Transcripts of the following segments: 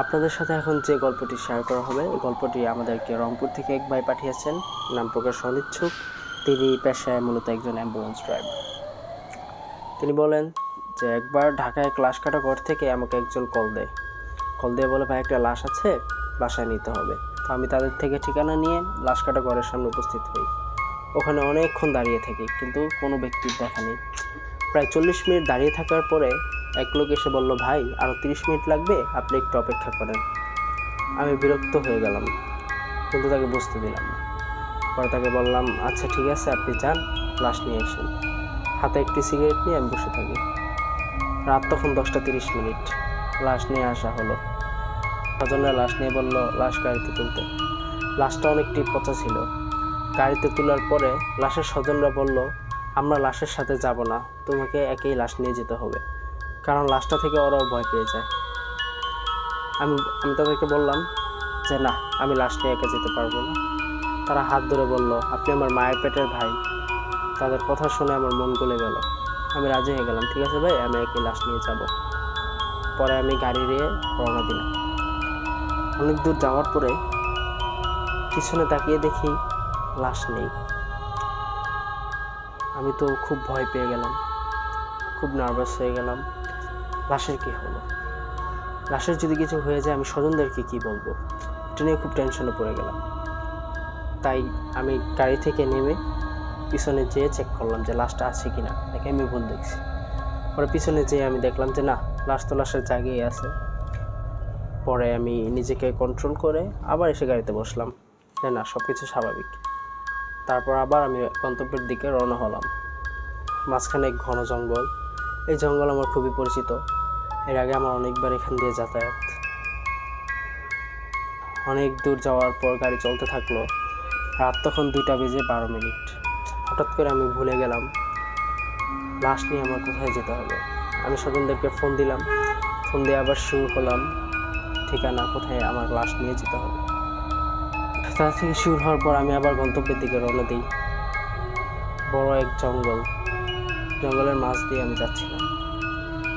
আপনাদের সাথে এখন যে গল্পটি শেয়ার করা হবে, এই গল্পটি আমাদেরকে রংপুর থেকে এক ভাই পাঠিয়েছেন, নাম প্রকাশ অনিচ্ছুক। তিনি পেশায় মূলত একজন অ্যাম্বুলেন্স ড্রাইভার। তিনি বলেন যে একবার ঢাকায় ক্লাস কাটা ঘর থেকে আমাকে একজন কল দিয়ে বলে, ভাই একটা লাশ আছে, বাসায় নিতে হবে। তো আমি তাদের থেকে ঠিকানা নিয়ে লাশ কাটা ঘরের সামনে উপস্থিত হই। ওখানে অনেকক্ষণ দাঁড়িয়ে থাকি, কিন্তু কোনো ব্যক্তির দেখা নেই। প্রায় 40 মিনিট দাঁড়িয়ে থাকার পরে এক লোক এসে বলল, ভাই আরও 30 মিনিট লাগবে, আপনি একটু অপেক্ষা করেন। আমি বিরক্ত হয়ে গেলাম, কিন্তু তাকে বুঝতে দিলাম না। পরে তাকে বললাম, আচ্ছা ঠিক আছে, আপনি যান, লাশ নিয়ে এসেন। হাতে একটি সিগারেট নিয়ে আমি বসে থাকি। রাত তখন 10:30। লাশ নিয়ে আসা হলো। স্বজনরা লাশ নিয়ে বলল লাশ গাড়িতে তুলতে। লাশটা অনেকটি পচা ছিল। গাড়িতে তোলার পরে লাশের স্বজনরা বলল, আমরা লাশের সাথে যাব না, তোমাকে একেই লাশ নিয়ে যেতে হবে, কারণ লাশটা থেকে ওরাও ভয় পেয়ে যায়। আমি তাদেরকে বললাম যে না, আমি লাশ নিয়ে একা যেতে পারবো না। তারা হাত ধরে বলল, আপনি আমার মায়ের পেটের ভাই। তাদের কথা শুনে আমার মন গলে গেল। আমি রাজি হয়ে গেলাম, ঠিক আছে ভাই, আমি একে লাশ নিয়ে যাব। পরে আমি গাড়ি নিয়ে রওনা দিলাম। অনেক দূর যাওয়ার পরে পিছনে তাকিয়ে দেখি লাশ নেই। আমি তো খুব ভয় পেয়ে গেলাম, খুব নার্ভাস হয়ে গেলাম। লাশের কী হলো? লাশের যদি কিছু হয়ে যায় আমি স্বজনদেরকে কী বলবো? এটা নিয়ে খুব টেনশনে পড়ে গেলাম। তাই আমি গাড়ি থেকে নেমে পিছনে যেয়ে চেক করলাম যে লাশটা আছে কি না, নাকি আমি ভুল দেখছি। পরে পিছনে যেয়ে আমি দেখলাম যে না, লাশ তো লাশের জায়গায় আছে। পরে আমি নিজেকে কন্ট্রোল করে আবার এসে গাড়িতে বসলাম যে না, সব কিছু স্বাভাবিক। তারপর আবার আমি গন্তব্যের দিকে রওনা হলাম। মাঝখানে এক ঘন জঙ্গল। এই জঙ্গল আমার খুবই পরিচিত, এর আগে আমার অনেকবার এখান দিয়ে যাতায়াত। অনেক দূর যাওয়ার পর গাড়ি চলতে থাকলো। রাত তখন 2:12। হঠাৎ করে আমি ভুলে গেলাম লাশ নিয়ে আমার কোথায় যেতে হবে। আমি স্বজনদেরকে ফোন দিলাম, ফোন দিয়ে আবার শুরু হলাম ঠিকানা কোথায় আমার লাশ নিয়ে যেতে হবে। তার থেকে শুরু হওয়ার পর আমি আবার গন্তব্যের দিকে রওনা দিই। বড় এক জঙ্গল, জঙ্গলের মাঝ দিয়ে আমি যাচ্ছিলাম।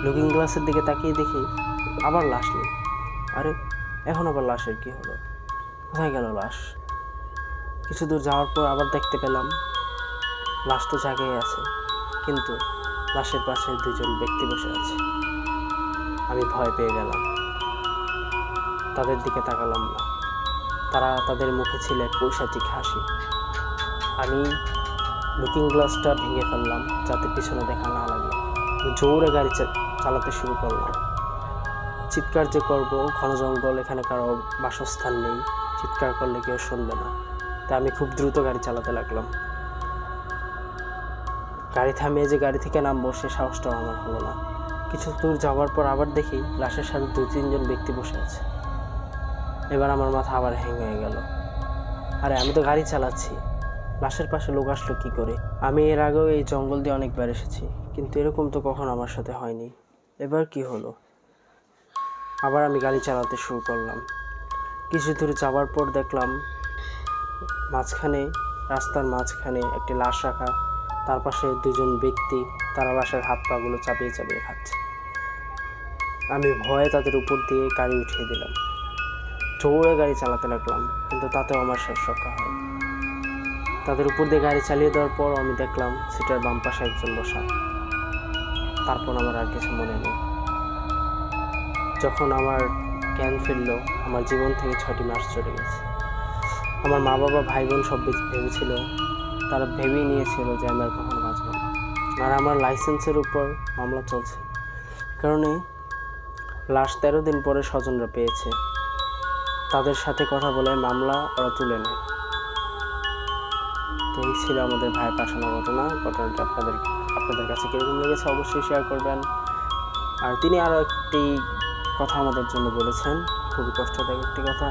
লুকিং গ্লাসের দিকে তাকিয়ে দেখি আবার লাশ নেই। আরে এখন আবার লাশের কি হলো? কোথায় গেল লাশ? কিছু দূর যাওয়ার পর আবার দেখতে পেলাম লাশ তো জায়গায় আছে, কিন্তু লাশের পাশে 2জন ব্যক্তি বসে আছে। আমি ভয় পেয়ে গেলাম, তাদের দিকে তাকালাম না। তাদের মুখে ছিল এক পৈশাচিক হাসি। আমি লুকিং গ্লাসটা ভেঙে ফেললাম যাতে পিছনে দেখা না লাগে। জোরে গাড়ি চালাতে শুরু করলাম। চিৎকার যে করবো, ঘন জঙ্গল, এখানে কারো বাসস্থান নেই, চিৎকার করলে কেউ শুনবে না। তাই আমি খুব দ্রুত গাড়ি চালাতে লাগলাম। গাড়ি থামিয়ে যে গাড়ি থেকে নামবো সে সাহসটাও আমার হলো না। কিছু দূর যাওয়ার পর আবার দেখি লাশের সাথে 2-3জন ব্যক্তি বসে আছে। এবার আমার মাথা আবার হ্যাং হয়ে গেল। আরে আমি তো গাড়ি চালাচ্ছি, লাশের পাশে লোক আসলো কী করে? আমি এর আগেও এই জঙ্গল দিয়ে অনেকবার এসেছি, কিন্তু এরকম তো কখনো আমার সাথে হয়নি। এবার কি হলো? আবার আমি গাড়ি চালাতে শুরু করলাম। কিছু দূর যাওয়ার পর দেখলাম রাস্তার মাঝখানে একটি লাশ রাখা, তার পাশে 2জন ব্যক্তি, তারা লাশের হাত পাগুলো চাপিয়ে চাপিয়ে খাচ্ছে। আমি ভয়ে তাদের উপর দিয়ে গাড়ি উঠিয়ে দিলাম। জোরে গাড়ি চালাতে লাগলাম, কিন্তু তাতেও আমার শেষ রক্ষা হয়। তাদের উপর দিয়ে গাড়ি চালিয়ে দেওয়ার পর আমি দেখলাম সিটের বাম পাশে একজন বসা। তারপর আমার আর কিছু মনে নেই। যখন আমার জ্ঞান ফিরল, আমার জীবন থেকে 6টি মাস চলে গেছে। আমার মা বাবা ভাই বোন সব ভেবেছিল, তারা ভেবেই নিয়েছিল যে আমি আর কখনো বাঁচব না। আর আমার লাইসেন্সের উপর মামলা চলছে, কারণে লাশ 13 দিন পরে স্বজনরা পেয়েছে। তাদের সাথে কথা বলে মামলা ওরা তুলে নেয়। তো এই ছিল আমাদের ভাইয়ের পাঠানো ঘটনাটা আপনাদের কাছে কীরকম লেগেছে অবশ্যই শেয়ার করবেন। আর তিনি আরও একটি কথা আমাদের জন্য বলেছেন, খুবই কষ্টদায়ক একটি কথা,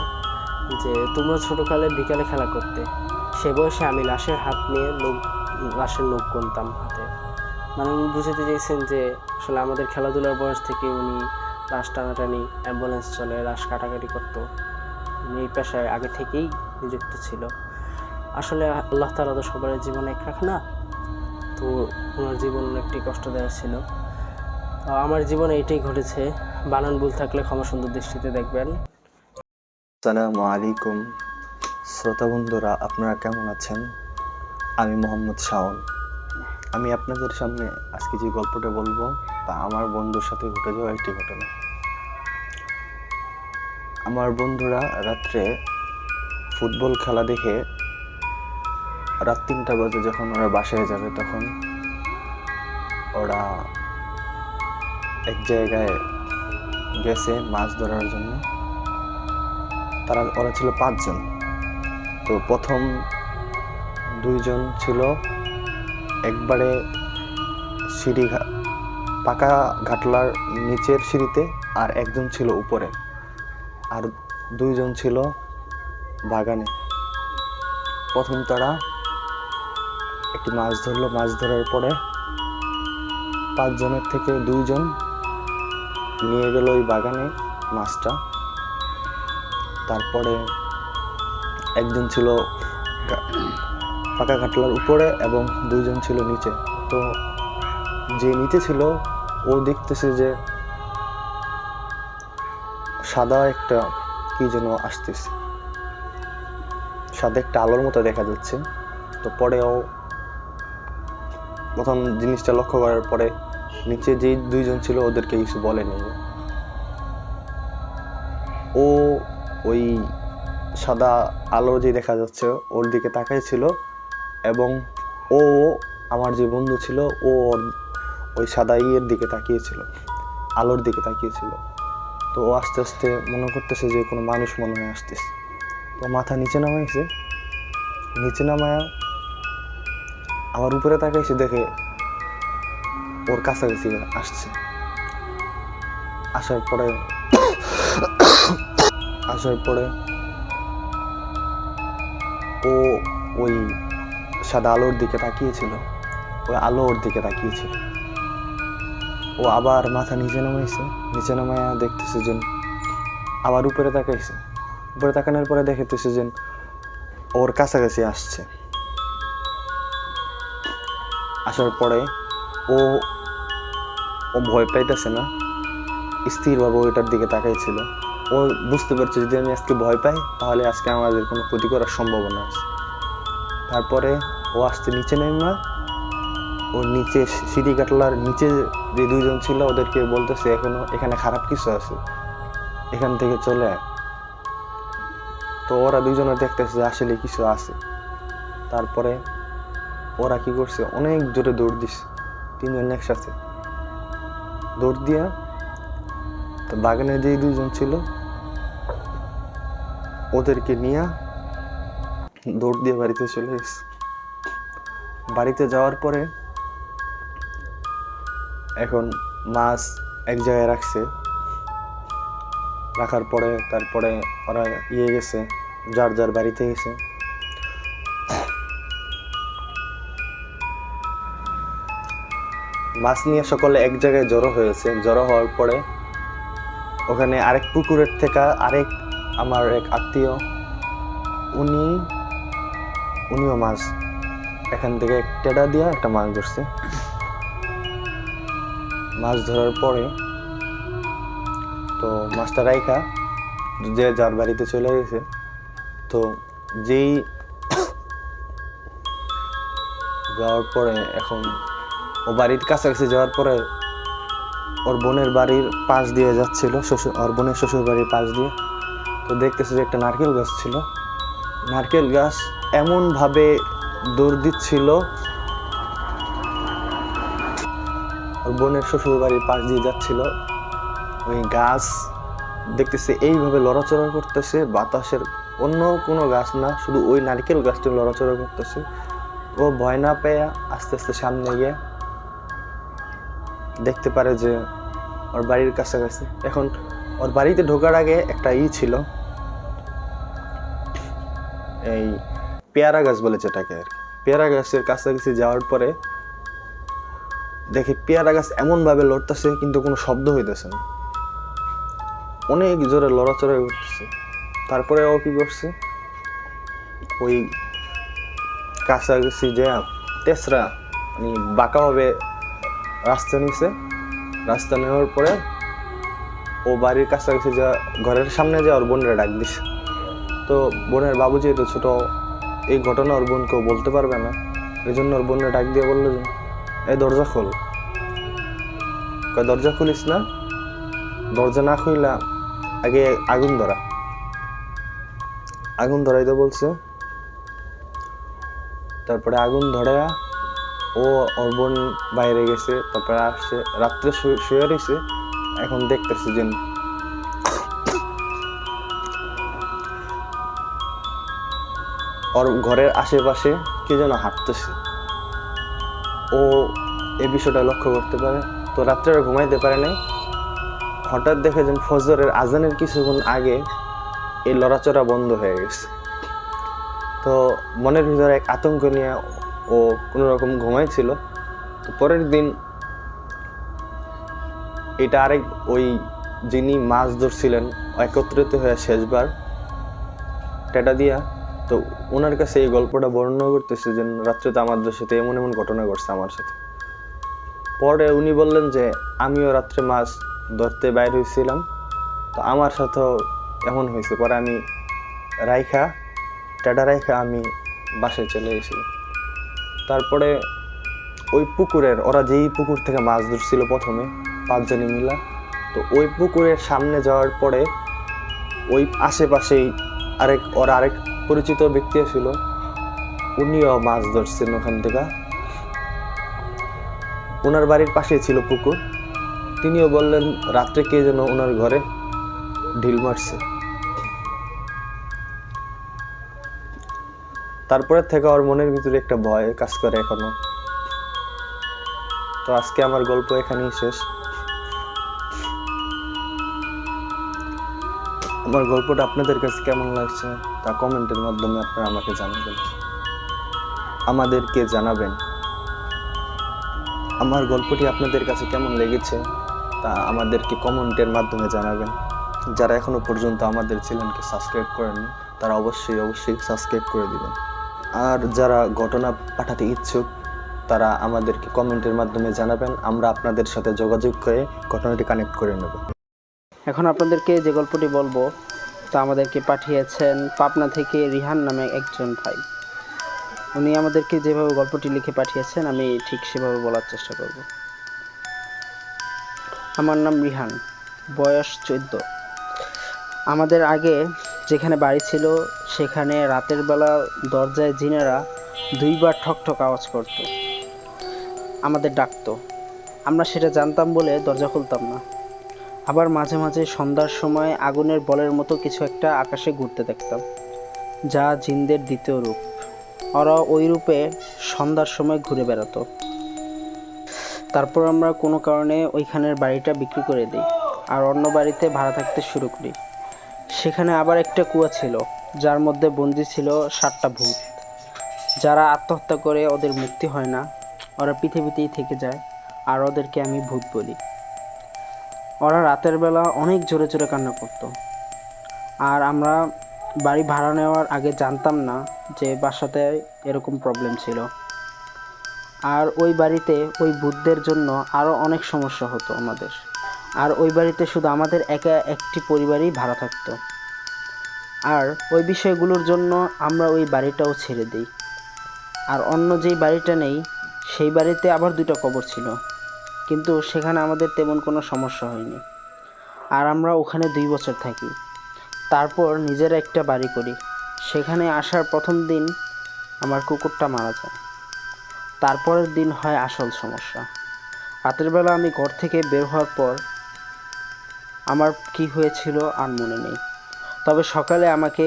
যে তোমরা ছোটোকালে বিকালে খেলা করতে, সে বয়সে আমি লাশের হাত নিয়ে লাশের নখ গুনতাম হাতে। মানে উনি বুঝাতে চেয়েছেন যে আসলে আমাদের খেলাধুলার বয়স থেকে উনি লাশ টানাটানি, অ্যাম্বুলেন্স চলে, লাশ কাটাকাটি করতো, উনি এই পেশায় আগে থেকেই নিযুক্ত ছিল। আসলে আল্লাহ তাআলা তো সবার জীবনে এক রাখে না, তো ওনার জীবন অনেকটি কষ্টদায়ক ছিল। তো আমার জীবনে এটাই ঘটেছে। বানান ভুল থাকলে ক্ষমা সুন্দর দৃষ্টিতে দেখবেন। আসসালামু আলাইকুম শ্রোতা বন্ধুরা, আপনারা কেমন আছেন? আমি মোহাম্মদ শাওন। আমি আপনাদের সামনে আজকে যে গল্পটা বলবো তা আমার বন্ধুর সাথে ঘটে যাওয়া একটি ঘটনা। আমার বন্ধুরা রাত্রে ফুটবল খেলা দেখে রাত 3টা বাজে যখন ওরা বাসায় যাবে, তখন ওরা এক জায়গায় গেছে মাছ ধরার জন্য। ওরা ছিল 5 জন। তো প্রথম 2 জন ছিল একবারে পাকা ঘাটলার নিচের সিঁড়িতে, আর একজন ছিল উপরে, আর 2 জন ছিল বাগানে। প্রথম তারা একটি মাছ ধরলো। মাছ ধরার পরে 5 জনের থেকে 2 জন নিয়ে গেল ওই বাগানে মাছটা। তারপরে একজন ছিল পাকা ঘাটলার উপরে এবং 2 জন ছিল নিচে। তো যে নিচে ছিল ও দেখতেছে যে সাদা একটা কি যেন আসতেছে, সাদা একটা আলোর মতো দেখা যাচ্ছে। তো পরে ও প্রথম জিনিসটা লক্ষ্য করার পরে নিচে যেই 2 জন ছিল ওদেরকে কিছু বলেনি। ও ওই সাদা আলো যে দেখা যাচ্ছে ওর দিকে তাকাই ছিল, এবং ও আমার যে বন্ধু ছিল ও ওই সাদা ইয়ের দিকে তাকিয়েছিল, আলোর দিকে তাকিয়েছিল। তো ও আস্তে আস্তে মনে করতেছে যে কোনো মানুষ মনে হয় আসতেছে। তো মাথা নিচে নামাইছে, নিচে নামায়া আমার উপরে তাকাইছে, দেখে ওর কাছাকাছি আসছে। আসার পরে ও ওই সাদা আলোর দিকে তাকিয়েছিল, ওই আলো ওর দিকে তাকিয়েছিল। ও আবার মাথা নিচে নামাইছে, নিচে নামায়া দেখতেছে যে আবার উপরে তাকাইছে। উপরে তাকানোর পরে দেখতেছে যে ওর কাছাকাছি আসছে। আসার পরে ও ভয় পাইতেছে না, স্থিরভাবে ওইটার দিকে তাকাইছিল। ও বুঝতে পারছে যদি আমি আজকে ভয় পাই তাহলে আজকে আমাদের কোনো ক্ষতি করার সম্ভাবনা আছে। তারপরে ও আসতে নিচে নেমা ও নিচে সিঁড়ি কাটলার নিচে যে 2 জন ছিল ওদেরকে বলতেছে এখানে খারাপ কিছু আছে, এখান থেকে চলে আয়। তো ওরা 2 জনে দেখতেছে যে আসলে কিছু আছে। তারপরে ওরা কি করছে, অনেক জোরে দৌড় দিছে, 3 জন একসাথে দৌড় দিয়া তো বাগানে যে 2 জন ছিল ওদেরকে নিয়ে দৌড় দিয়ে বাড়িতে চলে গেছে। বাড়িতে যাওয়ার পরে এখন মাছ এক জায়গায় রাখছে। রাখার পরে তারপরে ওরা গেছে, যার যার বাড়িতে গেছে। মাছ নিয়ে সকলে এক জায়গায় জড়ো হয়েছে। জড়ো হওয়ার পরে ওখানে আরেক পুকুরের থেকে আমার এক আত্মীয় উনিও মাছ এখান থেকে টেডা দিয়া একটা মাছ ধরছে। মাছ ধরার পরে তো মাছটা রাইখা যে যার বাড়িতে চলে গেছে। তো যেই যাওয়ার পরে এখন ও বাড়ির কাছাকাছি যাওয়ার পরে ওর বোনের বাড়ির পাশ দিয়ে যাচ্ছিল, ওর বোনের শ্বশুর বাড়ির পাশ দিয়ে। তো দেখতেছে যে একটা নারকেল গাছ ছিল। নারকেল গাছ এমনভাবে দৌড় দিচ্ছিল, ওর বোনের শ্বশুর বাড়ির পাশ দিয়ে যাচ্ছিল। ওই গাছ দেখতেছে এইভাবে লড়াচড়া করতেছে, বাতাসের অন্য কোনো গাছ না, শুধু ওই নারকেল গাছটা লড়াচড়া করতেছে। ও ভয় না পেয়ে আস্তে আস্তে সামনে গিয়ে দেখতে পারে যে ওর বাড়ির কাছাকাছি। এখন ওর বাড়িতে ঢোকার আগে একটা ছিল, এই পেয়ারা গাছ বলে যেটাকে আর কি। পেয়ারা গাছের কাছাকাছি যাওয়ার পরে দেখে পেয়ারা গাছ এমনভাবে লড়তেছে কিন্তু কোনো শব্দ হইতেছে না, অনেক জোরে লড়াচড়া করতেছে। তারপরে ও কি করছে, ওই কাছাকাছি যে তেসরা বাঁকাভাবে রাস্তা নিছে। রাস্তা নেওয়ার পরে ও বাড়ির কাছাকাছি যা ঘরের সামনে যা ওর বোনরা ডাক দিছে। তো বোনের বাবু যেহেতু ছোট, এই ঘটনা ওর বোন কেউ বলতে পারবে না, এই জন্য ওর বোনরা ডাক দিয়ে বললো যে এই দরজা খোল। কয় দরজা খুলিস না, দরজা না খুইলা আগে আগুন ধরা। আগুন ধরাইতে বলছে। তারপরে আগুন ধরায়া ও ওর বোন বাইরে গেছে, তারপরে আসছে, রাত্রে শুয়ে রয়েছে। এখন দেখতেছে যে ওর ঘরের আশেপাশে কে যেন হাঁটতেছে। ও এই বিষয়টা লক্ষ্য করতে পারে। তো রাত্রে আর ঘুমাইতে পারে নাই। হঠাৎ দেখে যেন ফজরের আজানের কিছুক্ষণ আগে এই লড়াচড়া বন্ধ হয়ে গেছে। তো মনের ভিতরে এক আতঙ্ক নিয়ে ও কোনো রকম ঘুমাইছিল। তো পরের দিন এটা আরেক ওই যিনি মাছ ধরছিলেন একত্রিত হয়ে শেষবার টেটা দিয়া, তো ওনার কাছে এই গল্পটা বর্ণনা করতেছে যে রাত্রে তো আমাদের সাথে এমন এমন ঘটনা ঘটছে আমার সাথে। পরে উনি বললেন যে আমিও রাত্রে মাছ ধরতে বাইরে হয়েছিলাম, তো আমার সাথেও এমন হয়েছে। পরে আমি টেটা রাইখা আমি বাসায় চলে এসেছিলাম। তারপরে ওই পুকুরের, ওরা যেই পুকুর থেকে মাছ ধরছিল প্রথমে 5 জনে মিলা, তো ওই পুকুরের সামনে যাওয়ার পরে ওই আশেপাশেই আরেক পরিচিত ব্যক্তি ছিল, উনিও মাছ ধরছেন ওখান থেকে। ওনার বাড়ির পাশে ছিল পুকুর। তিনিও বললেন রাত্রে কে যেন ওনার ঘরে ঢিল মারছে। তারপরে থেকে ওর মনের ভিতরে একটা ভয় কাজ করে এখনো। তো আজকে আমার গল্প এখানেই শেষ। আমার গল্পটা আপনাদের কাছে কেমন লাগছে তা কমেন্টের মাধ্যমে আপনারা আমাকে জানাবেন, আমাদেরকে জানাবেন। আমার গল্পটি আপনাদের কাছে কেমন লেগেছে তা আমাদেরকে কমেন্টের মাধ্যমে জানাবেন। যারা এখনো পর্যন্ত আমাদের চ্যানেলকে সাবস্ক্রাইব করেননি তারা অবশ্যই সাবস্ক্রাইব করে দিবেন। আর যারা ঘটনা পাঠাতে ইচ্ছুক তারা আমাদেরকে কমেন্টের মাধ্যমে জানাবেন, আমরা আপনাদের সাথে যোগাযোগ করে ঘটনাটি কানেক্ট করে নেব। এখন আপনাদেরকে যে গল্পটি বলবো তা আমাদেরকে পাঠিয়েছেন পাবনা থেকে রিহান নামে একজন ভাই। উনি আমাদেরকে যেভাবে গল্পটি লিখে পাঠিয়েছেন আমি ঠিক সেভাবে বলার চেষ্টা করব। আমার নাম রিহান, বয়স 14। আমাদের আগে যেখানে বাড়ি ছিল সেখানে রাতের বেলা দরজায় জিনেরা 2বার ঠকঠক আওয়াজ করত, আমাদের ডাকতো। আমরা সেটা জানতাম বলে দরজা খুলতাম না। আবার মাঝে মাঝে সন্ধ্যার সময় আগুনের বলের মতো কিছু একটা আকাশে ঘুরতে দেখতাম, যা জিনদের দ্বিতীয় রূপ। ওরা ওই রূপে সন্ধ্যার সময় ঘুরে বেড়াতো। তারপর আমরা কোনো কারণে ওইখানের বাড়িটা বিক্রি করে দিই আর অন্য বাড়িতে ভাড়া থাকতে শুরু করি। সেখানে আবার একটা কুয়া ছিল যার মধ্যে বন্দি ছিল 7টা ভূত। যারা আত্মহত্যা করে ওদের মুক্তি হয় না, ওরা পৃথিবীতেই থেকে যায়, আর ওদেরকে আমি ভূত বলি। ওরা রাতের বেলা অনেক জোরে জোরে কান্না করতো। আর আমরা বাড়ি ভাড়া নেওয়ার আগে জানতাম না যে বাসাতে এরকম প্রবলেম ছিল। আর ওই বাড়িতে ওই ভূতদের জন্য আরও অনেক সমস্যা হতো আমাদের। আর ওই বাড়িতে শুধু আমাদের একা একটি পরিবারই ভাড়া থাকতো। আর ওই বিষয়গুলোর জন্য আমরা ওই বাড়িটাও ছেড়ে দিই। আর অন্য যেই বাড়িটা নেই সেই বাড়িতে আবার 2টা কবর ছিল, কিন্তু সেখানে আমাদের তেমন কোনো সমস্যা হয়নি। আর আমরা ওখানে 2 বছর থাকি। তারপর নিজের একটা বাড়ি করি। সেখানে আসার প্রথম দিন আমার কুকুরটা মারা যায়। তারপরের দিন হয় আসল সমস্যা। রাতের বেলা আমি ঘর থেকে বের হওয়ার পর আমার কি হয়েছিল আর মনে নেই, তবে সকালে আমাকে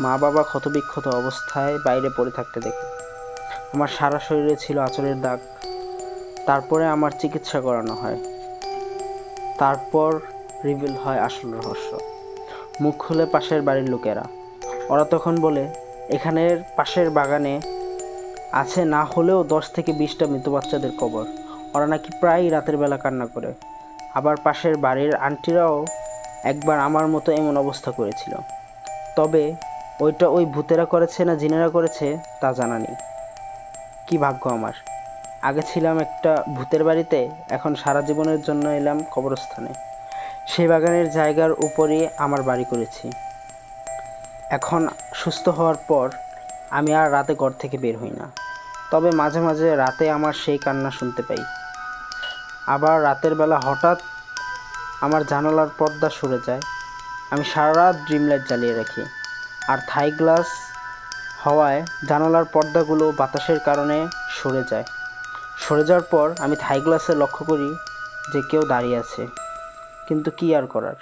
মা বাবা ক্ষতবিক্ষত অবস্থায় বাইরে পড়ে থাকতে দেখে। আমার সারা শরীরে ছিল আঁচড়ের দাগ। তারপরে আমার চিকিৎসা করানো হয়। তারপর রিভিল হয় আসল রহস্য। মুখ খুলে পাশের বাড়ির লোকেরা। ওরা তখন বলে এখানের পাশের বাগানে আছে না হলেও 10 থেকে 20টা মৃত বাচ্চাদের কবর। ওরা নাকি প্রায় রাতের বেলা কান্না করে। আবার পাশের বাড়ির আন্টিরাও একবার আমার মতো এমন অবস্থা করেছিল। তবে ওইটা ওই ভূতেরা করেছে না জিনেরা করেছে তা জানা নেই। কী ভাগ্য আমার! আগে ছিলাম একটা ভূতের বাড়িতে, এখন সারা জীবনের জন্য এলাম কবরস্থানে। সেই বাগানের জায়গার উপরই আমার বাড়ি করেছি। এখন সুস্থ হওয়ার পর আমি আর রাতে ঘর থেকে বের হই না, তবে মাঝে মাঝে রাতে আমার সেই কান্না শুনতে পাই। আবার রাতের বেলা হঠাৎ আমার জানালার পর্দা সরে যায়। আমি সারা রাত ড্রিম লাইট জ্বালিয়ে রাখি, আর থাই গ্লাস হওয়ায় জানালার পর্দাগুলো বাতাসের কারণে সরে যায়। সরে যাওয়ার পর আমি থাই গ্লাসে লক্ষ্য করি যে কেউ দাঁড়িয়ে আছে, কিন্তু কী আর করার।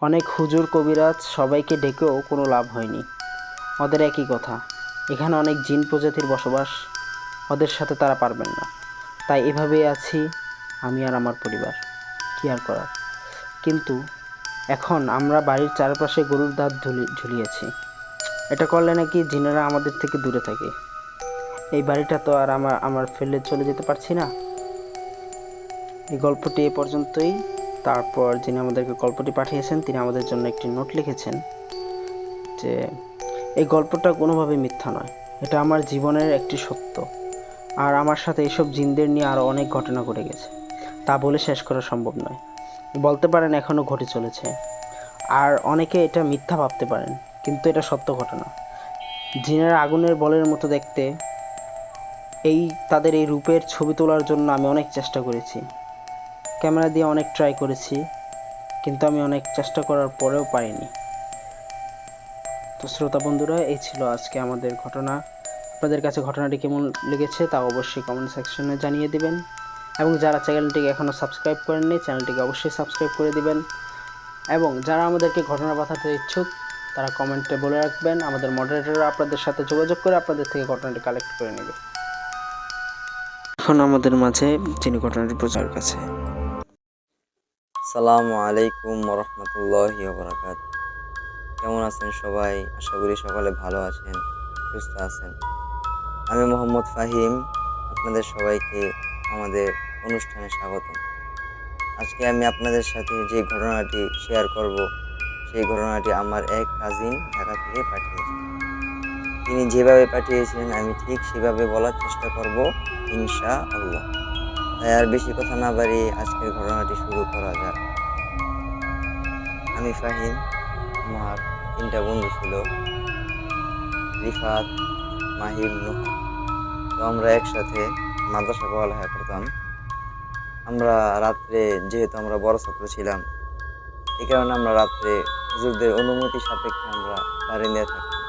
অনেক হুজুর কবিরাজ সবাইকে ডেকেও কোনো লাভ হয়নি। ওদের একই কথা, এখানে অনেক জিন প্রজাতির বসবাস, ওদের সাথে তারা পারবেন না। তাই এভাবেই আছি আমি আর আমার পরিবার, কী আর করার। কিন্তু এখন আমরা বাড়ির চারপাশে গরুর দাঁত ঝুলিয়েছি। এটা করলে নাকি জিনেরা আমাদের থেকে দূরে থাকে। এই বাড়িটা তো আর আমার ফেলে চলে যেতে পারছি না। এই গল্পটি এ পর্যন্তই। তারপর যিনি আমাদেরকে গল্পটি পাঠিয়েছেন তিনি আমাদের জন্য একটি নোট লিখেছেন যে এই গল্পটা কোনোভাবেই মিথ্যা নয়, এটা আমার জীবনের একটি সত্য। আর আমার সাথে এইসব জিনদের নিয়ে আরও অনেক ঘটনা ঘটে গেছে, তা বলে শেষ করা সম্ভব নয়। বলতে পারেন এখনও ঘটে চলেছে। আর অনেকে এটা মিথ্যা ভাবতে পারেন, কিন্তু এটা সত্য ঘটনা। জিনেরা আগুনের বলের মতো দেখতে। তাদের এই রূপের ছবি তোলার জন্য আমি অনেক চেষ্টা করেছি, ক্যামেরা দিয়ে অনেক ট্রাই করেছি, কিন্তু আমি অনেক চেষ্টা করার পরেও পারিনি। তো শ্রোতা বন্ধুরা, এই ছিল আজকে আমাদের ঘটনা। আপনাদের কাছে ঘটনাটি কেমন লেগেছে তা অবশ্যই কমেন্ট সেকশনে জানিয়ে দিবেন, এবং যারা চ্যানেলটিকে এখনও সাবস্ক্রাইব করেননি চ্যানেলটিকে অবশ্যই সাবস্ক্রাইব করে দিবেন, এবং যারা আমাদেরকে ঘটনা পাঠাতে ইচ্ছুক তারা কমেন্টে বলে রাখবেন। আমাদের মডারেটররা আপনাদের সাথে যোগাযোগ করে আপনাদের থেকে ঘটনাটি কালেক্ট করে নেবে। এখন আমাদের মাঝে যিনি ঘটনাটি প্রচার কাছে। আসসালামু আলাইকুম রহমতুল্লাহি ওবরাকাত। কেমন আছেন সবাই? আশা করি সকলে ভালো আছেন, সুস্থ আছেন। আমি মোহাম্মদ ফাহিম, আপনাদের সবাইকে আমাদের অনুষ্ঠানে স্বাগতম। আজকে আমি আপনাদের সাথে যে ঘটনাটি শেয়ার করব, সেই ঘটনাটি আমার এক কাজিন ঢাকা থেকে পাঠিয়েছেন। তিনি যেভাবে পাঠিয়েছেন আমি ঠিক সেভাবে বলার চেষ্টা করব ইনশাআল্লাহ। তাই আর বেশি কথা না বাড়িয়ে আজকের ঘটনাটি শুরু করা যাক। আমি ফাহিম, আমার 3টা বন্ধু ছিল, রিফাত, মাহিম, নুহা। তো আমরা একসাথে মাদ্রাসা পড়ালেখা করতাম। আমরা রাত্রে, যেহেতু আমরা বড় ছাত্র ছিলাম, এই কারণে আমরা রাত্রে হুজুরদের অনুমতি সাপেক্ষে আমরা বারিন্দায় থাকতাম।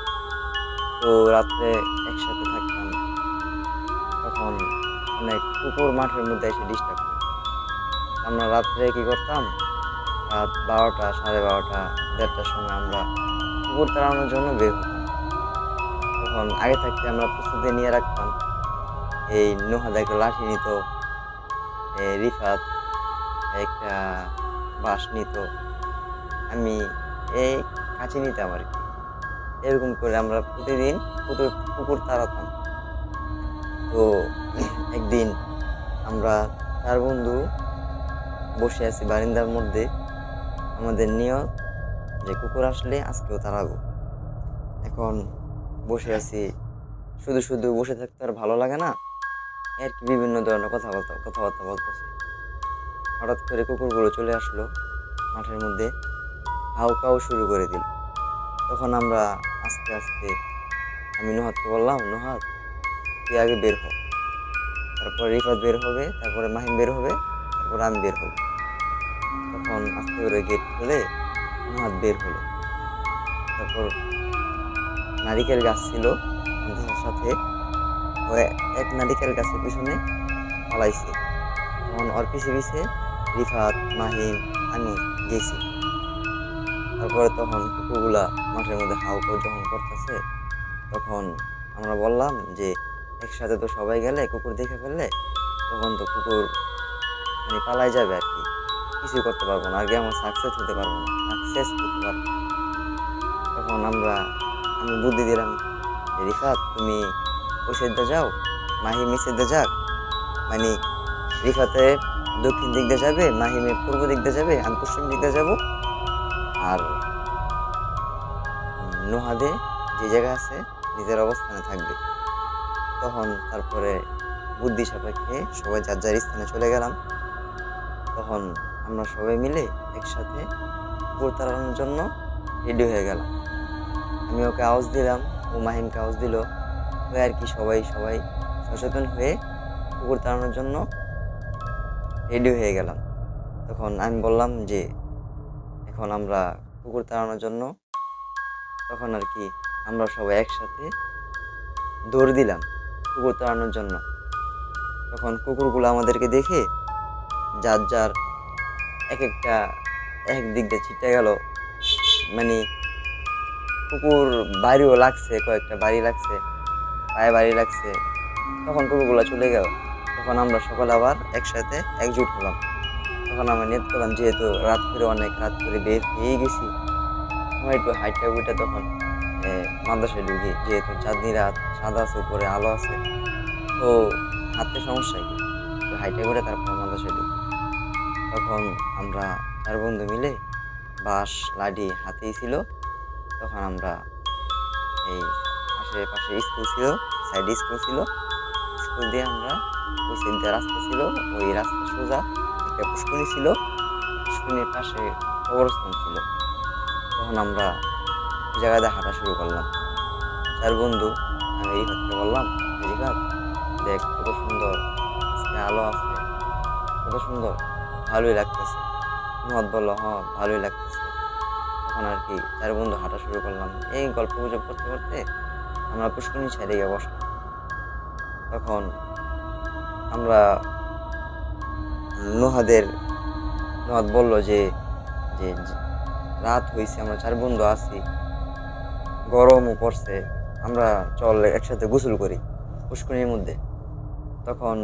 তো রাত্রে একসাথে থাকতাম, তখন অনেক কুকুর মাঠের মধ্যে এসে ডিস্টার্ব করত। আমরা রাত্রে কি করতাম, রাত 12টা, 12:30, 1:30টার সময় আমরা কুকুর তাড়ানোর জন্য বের হতাম। তখন আগে থাকতে আমরা প্রস্তুতি নিয়ে রাখতাম। এই নুহাদা একটা লাঠি নিত, রিফাত একটা বাঁশ নিত, আমি এই কাঁচি নিতাম আর কি। এরকম করে আমরা প্রতিদিন কুকুর তাড়াতাম। তো একদিন আমরা 4 বন্ধু বসে আছি বারিন্দার মধ্যে। আমাদের নিয়ত যে কুকুর আসলে আজকেও তাড়াবো। এখন বসে আছি, শুধু শুধু বসে থাকতে আর ভালো লাগে না, আর কি বিভিন্ন ধরনের কথাবার্তা বলতেছি। হঠাৎ করে কুকুরগুলো চলে আসলো মাঠের মধ্যে, হাউ কাউ শুরু করে দিল। তখন আমরা আস্তে আস্তে, আমি নুহাতকে বললাম, নুহাত তুই আগে বের হ, তারপর রিফাত বের হবে, তারপরে মাহিম বের হবে, তারপর আমি বের হব। তখন আস্তে করে গেট খুলে নুহাত বের হলো। তারপর নারিকেল গাছ ছিল মাদ্রাসার সাথে, ওই এক নারিকেল গাছের পিছনে পালাইছে। তখন ওর পিছে পিছে রিফাত, মাহিম, আমি গেছি। তারপরে তখন কুকুরগুলা মাঠের মধ্যে হাউ কাউ যখন করতেছে, তখন আমরা বললাম যে একসাথে তো সবাই গেলে কুকুর দেখে ফেললে তখন তো কুকুর মানে পালাই যাবে আর কি, কিছুই করতে পারবো না, আগে আমার সাকসেস হতে পারবো না, সাকসেস করতে পারবো। তখন আমি বুদ্ধি দিলাম, রিফাত তুমি ওই সাইডে যাও, মাহিম এই সাইডে যাক, মানে রিফাতে দক্ষিণ দিক দিয়ে যাবে, মাহিমে পূর্ব দিক দিয়ে যাবে, আমি পশ্চিম দিক দিয়ে যাবো, আর নুহাদে যে জায়গা আছে নিজের অবস্থানে থাকবে। তখন তারপরে বুদ্ধি সাপেক্ষে সবাই যার যার স্থানে চলে গেলাম। তখন আমরা সবাই মিলে একসাথে পুকুর তাড়ানোর জন্য রেডি হয়ে গেলাম। আমি ওকে আওয়াজ দিলাম, ও মাহিমকে আওয়াজ দিল, হয়ে আর কি সবাই সবাই সচেতন হয়ে পুকুর তাড়ানোর জন্য রেডি হয়ে গেলাম। তখন আমি বললাম যে এখন আমরা পুকুর তাড়ানোর জন্য, তখন আর কি আমরা সবাই একসাথে দৌড় দিলাম কুকুর তাড়ানোর জন্য। তখন কুকুরগুলো আমাদেরকে দেখে যার যার এক একটা এক দিক দিয়ে ছিটে গেল, মানে কুকুর বাড়িও লাগছে, কয়েকটা বাড়ি লাগছে, পায়ে বাড়ি লাগছে। তখন কুকুরগুলো চলে গেল। তখন আমরা সকলে আবার একসাথে একজুট হলাম। তখন আমরা নিয়ত করলাম, যেহেতু রাত করে অনেক রাত করে বের হয়ে গেছি, আমরা একটু হাইটটা উইটা তখন মাদ্রাসায় ঢুকি, যেহেতু চাঁদনি রাত, সাদা আছে, উপরে আলো আছে, তো হাঁটতে সমস্যা কি, তো হাইটে করে তারপর মাদ্রাসায় ঢুকি। তখন আমরা 4 বন্ধু মিলে বাঁশ লাঠি হাতেই ছিল। তখন আমরা এই আশেপাশে স্কুল ছিল, সাইডে স্কুল ছিল, স্কুল দিয়ে আমরা ওই সাইড দিয়ে রাস্তা ছিল, ওই রাস্তা সোজা একটা পুষ্করিণী ছিল, পুষ্করিণীর পাশে কবরস্থান ছিল। তখন আমরা ওই জায়গাতে হাঁটা শুরু করলাম 4 বন্ধু। আমি রিফাতকে বললাম, রিফাত দেখ কত সুন্দর আজকে আলো আছে, কত সুন্দর, ভালোই লাগতেছে। মহৎ বললো, হ্যাঁ ভালোই লাগতেছে। তখন আর কি 4 বন্ধু হাঁটা শুরু করলাম। এই গল্প গুজব করতে করতে আমরা পুষ্করিণী সাইডে গিয়ে বসলাম। তখন আমরা নুহাদ বললো যে যে যে রাত হয়েছে, আমরা 4 বন্ধু আছি, গরমও পড়ছে, আমরা চল একসাথে গোসল করি পুষ্করিণীর মধ্যে। তখন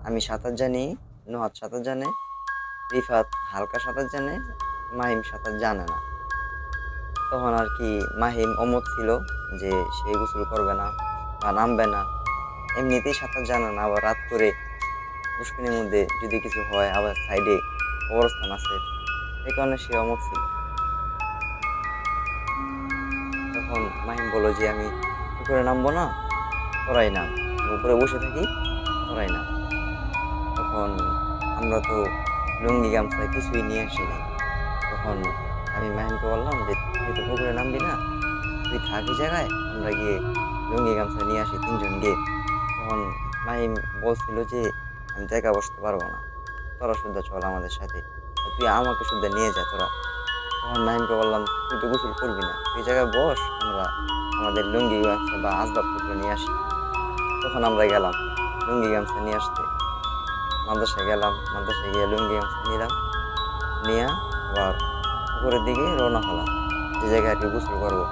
আমি সাঁতার জানি, নুহাদ সাঁতার জানে, রিফাত হালকা সাঁতার জানে, মাহিম সাঁতার জানে না। তখন আর কি মাহিম অমত ছিল যে সে গোসল করবে না বা নামবে না, এমনিতেই সাঁতার জানে না, আবার রাত করে পুষ্করিণীর মধ্যে যদি কিছু হয়, আবার সাইডে কবরস্থান আছে, এই কারণে সে অমত ছিল। তখন মাহিম বললো যে আমি পুকুরে নামবো না, তোরাই নাম, উপরে বসে থাকি, তোরাই নাম। তখন আমরা তো লুঙ্গি গামছা কিছুই নিয়ে আসিনি। তখন আমি মাহিমকে বললাম যে তুই তো পুকুরে নামবি না, তুই থাকি জায়গায়, আমরা গিয়ে লুঙ্গি গামছা নিয়ে আসি 3 জন গিয়ে। তখন মাহিম বলছিল যে আমি জায়গা বসতে পারবো না, তোরা শুদ্ধ চল আমাদের সাথে, তুই আমাকে শুদ্ধ নিয়ে যা তোরা। তখন মাহিমকে বললাম, তুই তো গোসল করবি না, তুই জায়গায় বস, আমরা আমাদের লুঙ্গি গামছা বা আসবাবপত্র নিয়ে আসি। তখন আমরা গেলাম লুঙ্গি গামছা নিয়ে আসতে, মাদ্রাসায় গেলাম, মাদ্রাসায় গিয়ে লুঙ্গি গামছা নিলাম, নিয়ে আবার পুকুরের দিকে রওনা হলাম, যে জায়গায় আর কি গোসল করবো।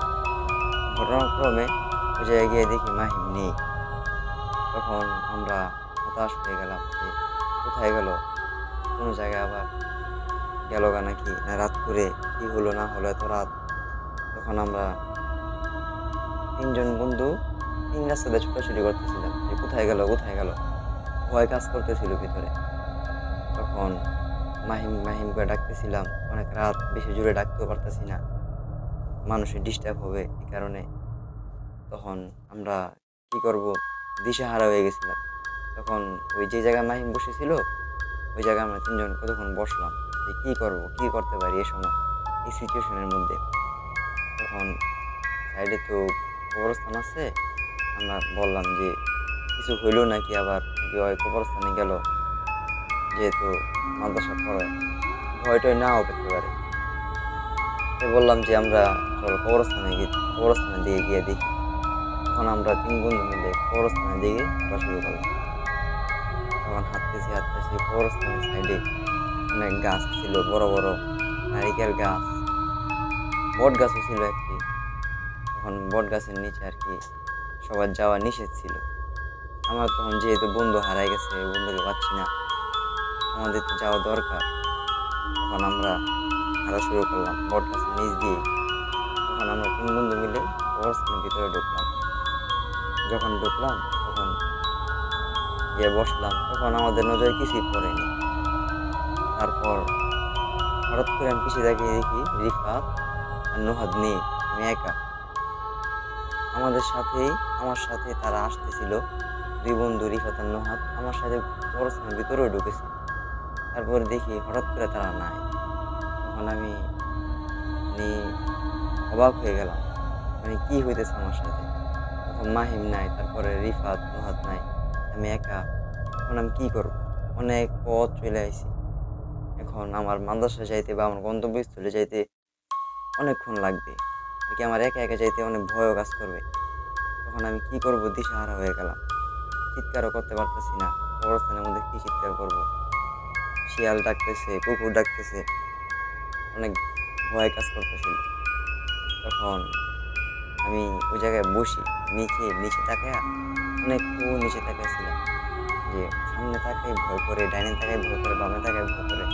ঘটনাক্রমে ওই জায়গায় গিয়ে দেখি মাহিম নেই। তখন আমরা হতাশ হয়ে গেলাম যে কোথায় গেল, কোনো জায়গায় আবার গেল গা নাকি, না রাত করে কি হলো না হলো এত রাত। তখন আমরা 3 জন বন্ধু 3 রাস্তাতে ছুটাছুটি করতেছিলাম যে কোথায় গেল কোথায় গেল, ভয় কাজ করতেছিল ভিতরে। তখন মাহিম করে ডাকতেছিলাম, অনেক রাত, বেশি জোরে ডাকতেও পারতেছি না, মানুষের ডিস্টার্ব হবে এই কারণে। তখন আমরা কি করব, দিশেহারা হয়ে গেছিলাম। তখন ওই যে জায়গায় মাহিম বসেছিল, ওই জায়গায় আমরা 3 জন কতক্ষণ বসলাম যে কি করব, কি করতে পারি এই সময়, এই সিচুয়েশনের মধ্যে। তখন সাইডে তো কবরস্থান আছে, আমরা বললাম যে কিছু হইলো নাকি, আবার নাকি ওই কবরস্থানে গেল, যেহেতু মাদ্রাসা পড়ে ভয়টয় নাও পেতে পারে। তাই বললাম যে আমরা চল কবরস্থানের দিকে গিয়ে দেখি। তখন আমরা 3 বন্ধু মিলে কবরস্থানের দিকে হাঁটা শুরু করলাম। তখন হাঁটতেছি কবরস্থানের সাইডে অনেক গাছ ছিল, বড় বড় নারিকেল গাছ, বট গাছও ছিল একটি। তখন বট গাছের নিচে আর কি সবার যাওয়া নিষেধ ছিল। আমার তখন যেহেতু বন্ধু হারাই গেছে, বন্ধুকে পাচ্ছি না, আমাদের তো যাওয়া দরকার। তখন আমরা হাঁটা শুরু করলাম বট গাছের নিচ দিয়ে। তখন আমরা 3 বন্ধু মিলে কবরস্থানের ভিতরে ঢুকলাম। যখন ঢুকলাম তখন গিয়ে বসলাম, তখন আমাদের নজরে কিছুই পড়েনি। তারপর হঠাৎ করে আমি পিছিয়ে তাকিয়ে দেখি রিফাত আর নুহাদ নেই, আমি একা। আমার সাথে তারা আসতেছিল, 2 বন্ধু রিফাত আর নুহাদ আমার সাথে কবরস্থানের ভিতরেও ঢুকেছে। তারপর দেখি হঠাৎ করে তারা নাই। তখন আমি মানে অবাক হয়ে গেলাম, মানে কি হইতেছে আমার সাথে। তখন মাহিম নাই, তারপরে রিফাত নুহাত নাই, আমি একা। এখন আমি কি করব? অনেক পথ চলে আইছি। এখন আমার মাদ্রাসায় যাইতে বা আমার গন্তব্যস্থলে যাইতে অনেকক্ষণ লাগবে। এদিকে আমার একা একা যাইতে অনেক ভয়ও কাজ করবে। তখন আমি কি করব, দিশাহারা হয়ে গেলাম। চিৎকারও করতে পারতেছি না, কবরস্থানের মধ্যে কি চিৎকার করব। শিয়াল ডাকতেছে, কুকুর ডাকতেছে, অনেক ভয় কাজ করতেছিল। তখন আমি ওই জায়গায় বসি, নিচে নিচে তাকায়া অনেকক্ষণ নিচে তাকাইছিলাম, যে সামনে তাকাই ভয় করে, ডাইনে তাকাই ভয় করে, বামে তাকাই ভয় করে,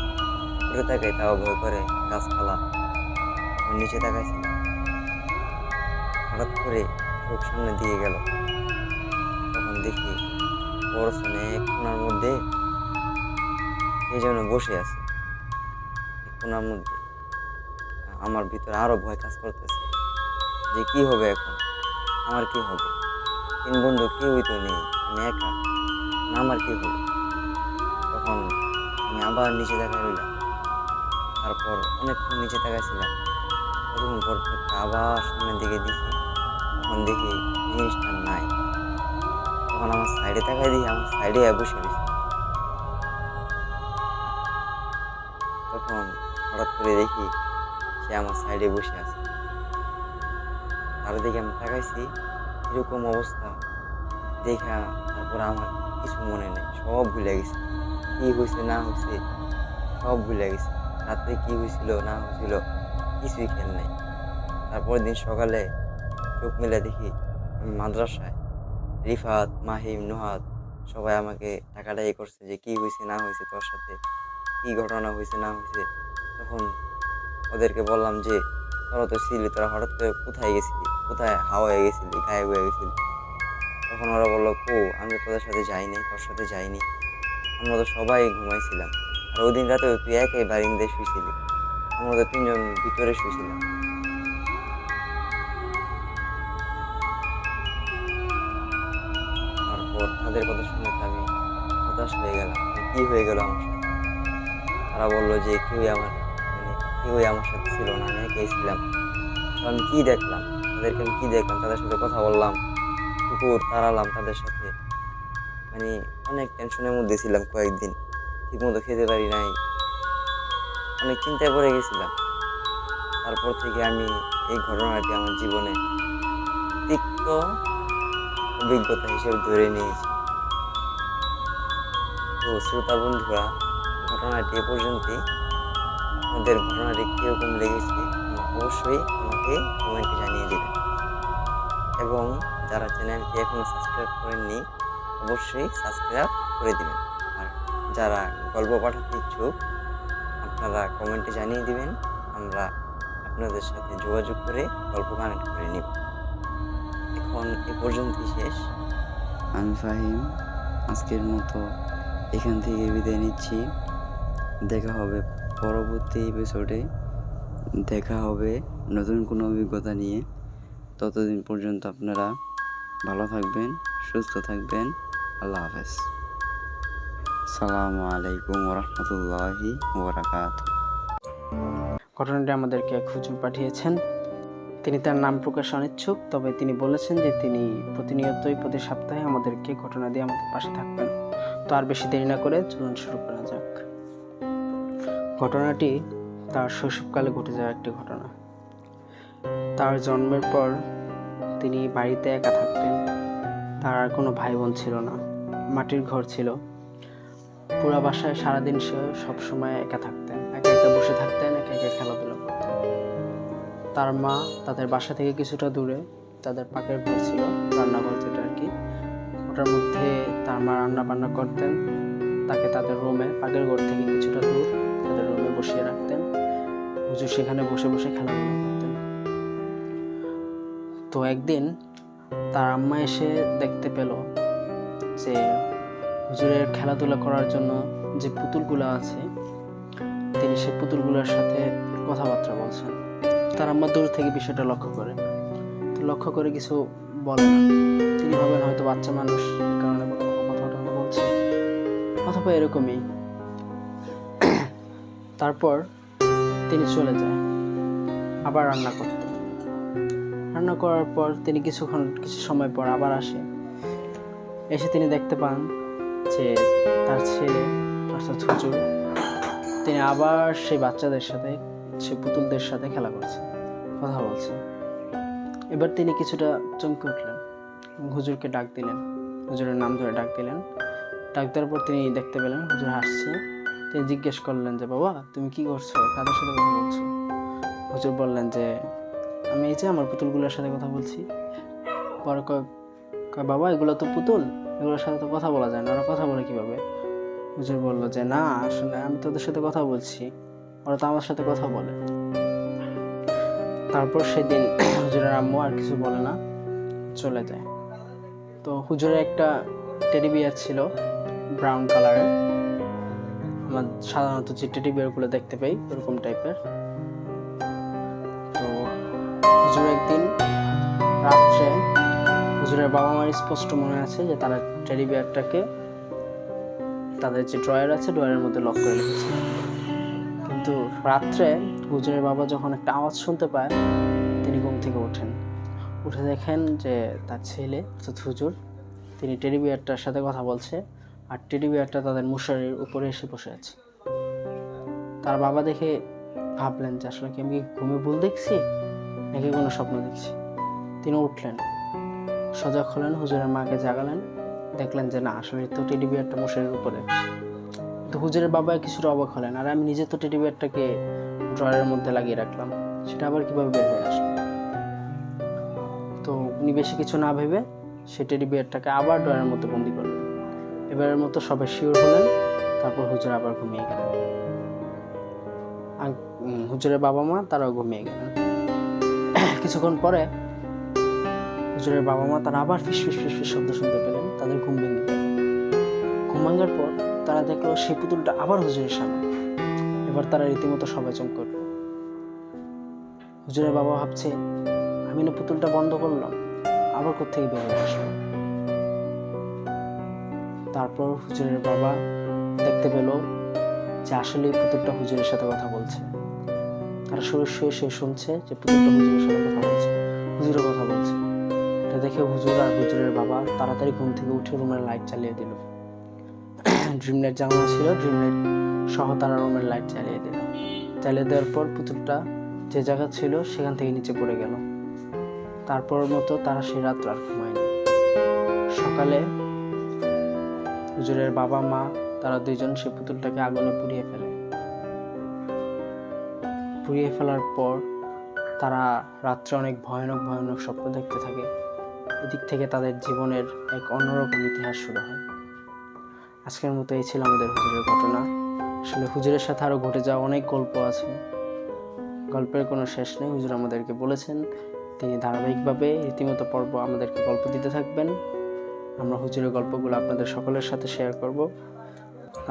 উপরে তাকাই তাও ভয় করে, গাছপালা। তখন নিচে তাকাইছিলাম, হঠাৎ করে চোখ সামনের দিকে গেল। তখন দেখি কবরস্থানে এক কোণার মধ্যে কে যেন বসে আছে, এক কোণার মধ্যে। আমার ভিতরে আরো ভয় কাজ করতেছে যে কি হবে এখন, আমার কি হবে। তিন বন্ধু কেউই তো নেই, আমি একা, না আমার কি হবে। তখন আমি আবার নিচে তাকায় রইলাম। তারপর অনেকক্ষণ নিচে তাকাইছিলাম, কতক্ষণ পর চোখটা আবার সামনের দিকে দিছি। তখন দেখি জিনিসটা নাই। তখন আমার সাইডে তাকাই দেখি আমার সাইডে বসে রয়েছে। তখন হঠাৎ করে দেখি সে আমার সাইডে বসে আছে। তার দিকে আমি তাকাইছি, এরকম অবস্থা দেখা তারপর আমার কিছু মনে নেই, সব ভুলে গেছি। কি হয়েছে না হয়েছে সব ভুলে গেছি। রাত্রে কি হয়েছিল না হয়েছিল কিছুই খেয়াল নেই। তারপরের দিন সকালে চোখ মেলে দেখি আমি মাদ্রাসায়। রিফাত, মাহিম, নুহাত সবাই আমাকে ডাকাডাকি করছে যে কি হয়েছে না হয়েছে তোর সাথে, কি ঘটনা হয়েছে না হয়েছে। তখন ওদেরকে বললাম যে তোরা তো ছিলি, তোরা হঠাৎ করে কোথায় গেছিলি, কোথায় হাওয়া হয়ে গেছিলি, গায়েব হয়ে গেছিলি। তখন ওরা বললো, কো আমি তো তোদের সাথে যাইনি, তোর সাথে যাইনি, আমরা তো সবাই ঘুমাইছিলাম। আর ওই দিন রাতে তুই একাই বারিন্দায় শুয়েছিলি, আমরা তো তিনজন ভিতরে শুয়েছিলাম। তারপর তাদের কথা শুনে তো আমি হতাশ হয়ে গেলাম, যে কি হয়ে গেল আমার সাথে। তারা বললো যে কেউই আমার সাথে ছিল না, আমি একাই ছিলাম। তো আমি কি দেখলাম, তাদেরকে আমি কি দেখলাম, তাদের সাথে কথা বললাম, কুকুর তাড়ালাম তাদের সাথে। মানে অনেক টেনশনের মধ্যে ছিলাম কয়েকদিন, ঠিকমতো খেতে পারি নাই, অনেক চিন্তায় পড়ে গেছিলাম। তারপর থেকে আমি এই ঘটনাটি আমার জীবনে তিক্ত অভিজ্ঞতা হিসেবে ধরে নিয়েছি। তো শ্রোতা বন্ধুরা, ঘটনাটি এ পর্যন্তই। আপনাদের ঘটনাটি কীরকম লেগেছে অবশ্যই আমাকে কমেন্টে জানিয়ে দেবেন, এবং যারা চ্যানেলটি এখনও সাবস্ক্রাইব করেননি অবশ্যই সাবস্ক্রাইব করে দিবেন। আর যারা গল্প পাঠাতে ইচ্ছুক আপনারা কমেন্টে জানিয়ে দিবেন, আমরা আপনাদের সাথে যোগাযোগ করে গল্প কানেক্ট করে নিব। এখন এ পর্যন্তই শেষ। আমি ফাহিম আজকের মতো এখান থেকে বিদায় নিচ্ছি। দেখা হবে পরবর্তী এপিসোডে, দেখা হবে নতুন কোনো অভিজ্ঞতা নিয়ে। ততদিন পর্যন্ত আপনারা ভালো থাকবেন, সুস্থ থাকবেন। আল্লাহ হাফেজ। আসসালামু আলাইকুম ওরহমতুল্লাহি ওবারাকাতুহু। ঘটনাটি আমাদেরকে এক হুজুর পাঠিয়েছেন। তিনি তার নাম প্রকাশে অনিচ্ছুক, তবে তিনি বলেছেন যে তিনি প্রতিনিয়তই প্রতি সপ্তাহে আমাদেরকে ঘটনা দিয়ে আমাদের পাশে থাকবেন। তো আর বেশি দেরি না করে চলুন শুরু করা যাক। ঘটনাটি তার শৈশবকালে ঘটে যাওয়া একটি ঘটনা। তার জন্মের পর তিনি বাড়িতে একা থাকতেন। তার আর কোনো ভাই বোন ছিল না, মাটির ঘর ছিল। পুরা বাসায় সারাদিন সে সবসময় একা থাকতেন, একা একা বসে থাকতেন, একা একা খেলাধুলা করতেন। তার মা তাদের বাসা থেকে কিছুটা দূরে তাদের পাকের ঘর ছিল, রান্নাঘর যেটা আর কি, ওটার মধ্যে তার মা রান্না বান্না করতেন। তাকে তাদের রুমে, পাকের ঘর থেকে কিছুটা দূর তাদের রুমে বসিয়ে রাখতেন। হুজুর সেখানে বসে বসে খেলাধুলা করতেন। তো একদিন তার আম্মা এসে দেখতে পেল যে হুজুরের খেলাধুলা করার জন্য যে পুতুলগুলো আছে, তিনি সেই পুতুলগুলোর সাথে কথাবার্তা বলছেন। তার আম্মা দূর থেকে বিষয়টা লক্ষ্য করে, তো লক্ষ্য করে কিছু বলে না। তিনি ভাবেন হয়তো বাচ্চা মানুষ, এই কারণে কোনো কথা বলছে, অথবা এরকমই। তারপর তিনি চলে যায় আবার রান্না করতে। রান্না করার পর তিনি কিছু সময় পর আবার আসে। এসে তিনি দেখতে পান যে তার ছেলে অর্থাৎ হুজুর তিনি আবার সেই বাচ্চাদের সাথে, সে পুতুলদের সাথে খেলা করছে, কথা বলছে। এবার তিনি কিছুটা চমকে উঠলেন, হুজুরকে ডাক দিলেন, হুজুরের নাম ধরে ডাক দিলেন। ডাক দেওয়ার পর তিনি দেখতে পেলেন হুজুর হাসছে। তিনি জিজ্ঞেস করলেন যে বাবা তুমি কি করছো, কাদের সাথে কথা বলছো? হুজুর বললেন যে আমি এই যে আমার পুতুলগুলোর সাথে কথা বলছি। পরে কয় বাবা এগুলো তো পুতুল, এগুলোর সাথে তো কথা বলা যায় না, ওরা কথা বলে কিভাবে? হুজুর বলল যে না আসলে আমি তোদের সাথে কথা বলছি, ওরা তো আমার সাথে কথা বলে। তারপর সেদিন হুজুরের আম্মু আর কিছু বলে না, চলে যায়। তো হুজুরের একটা টেডি বিয়ার ছিল ব্রাউন কালারের, আমরা সাধারণত যে টেডি বিয়ারগুলো দেখতে পাই এরকম টাইপের। তো হুজুর একদিন রাত্রে, হুজুরের বাবা মার স্পষ্ট মনে আছে যে তারা টেডি বিয়ারটাকে তাদের যে ড্রয়ার আছে ড্রয়ারের মধ্যে লক করে রেখেছে। কিন্তু রাত্রে হুজুরের বাবা যখন একটা আওয়াজ শুনতে পায় তিনি ঘুম থেকে ওঠেন, উঠে দেখেন যে তার ছেলে অর্থাৎ হুজুর তিনি টেডি বিয়ারটার সাথে কথা বলছে, আর টেডি বিয়ারটা তাদের মশারির উপরে এসে বসে আছে। তার বাবা দেখে ভাবলেন যে আসলে কি আমি ঘুমে ভুল দেখছি নাকি কোনো স্বপ্ন দেখছি। তিনি উঠলেন, সজাগ হলেন, হুজুরের মাকে জাগালেন, দেখলেন যে না আসলে তো টেডি বিয়ারটা মশারির উপরে। তো হুজুরের বাবা কিছুটা অবাক হলেন, আর আমি নিজে তো টেডি বিয়ারটাকে ড্রয়ারের মধ্যে লাগিয়ে রাখলাম, সেটা আবার কিভাবে বের হয়ে আসলো? তো উনি বেশি কিছু না ভেবে সে টেডি বিয়ারটাকে আবার ড্রয়ারের মধ্যে বন্দি করলেন। এবারের মতো সবাই শিওর হলেন। তারপর হুজুর আবার ঘুমিয়ে গেলেন, আর হুজুরের বাবা মা তারাও ঘুমিয়ে গেলেন। কিছুক্ষণ পরে হুজুরের বাবা মা তারা আবার ফিস ফিস ফিস ফিস শব্দ শুনতে পেলেন, তাদের ঘুম ভেঙে গেল। ঘুম ভাঙার পর তারা দেখলো সেই পুতুলটা আবার হুজুরের সামনে। এবার তারা রীতিমতো সবাই চমকে উঠল। হুজুরের বাবা ভাবছে আমি না পুতুলটা বন্ধ করলাম, আবার কোত্থেকে বের হয়ে আসলো? তারপর হুজুরের বাবা দেখতে পেল যে আসলে পুতুলটা হুজুরের সাথে কথা বলছে। তারা শুয়ে শুয়ে শুনছে যে পুতুলটা হুজুরের সাথে কথা বলছে, হুজুরের কথা বলছে। এটা দেখে হুজুর আর হুজুরের বাবা তাড়াতাড়ি ঘুম থেকে উঠে রুমের লাইট চালিয়ে দিল। ড্রিমলাইট জ্বালানো ছিল, ড্রিমলাইট সহ তারা রুমের লাইট চালিয়ে দিল। চালিয়ে দেওয়ার পর পুতুলটা যে জায়গা ছিল সেখান থেকে নিচে পড়ে গেল। তারপর মতো তারা সেই রাত আর ঘুমায়নি। সকালে হুজুরের বাবা মা তারা দুইজন সেই পুতুলটাকে আগুনে পুড়িয়ে ফেলে। পুড়িয়ে ফেলার পর তারা রাত্রে অনেক ভয়ানক ভয়ানক স্বপ্ন দেখতে থাকে। এদিক থেকে তাদের জীবনের এক অন্যরকম ইতিহাস শুরু হয়। আজকের মতো এই ছিল আমাদের হুজুরের ঘটনা। আসলে হুজুরের সাথে আরও ঘটে যাওয়া অনেক গল্প আছে, গল্পের কোনো শেষ নেই। হুজুর আমাদেরকে বলেছেন তিনি ধারাবাহিকভাবে রীতিমতো পর্ব আমাদেরকে গল্প দিতে থাকবেন। আমরা হুজুরের গল্পগুলো আপনাদের সকলের সাথে শেয়ার করব।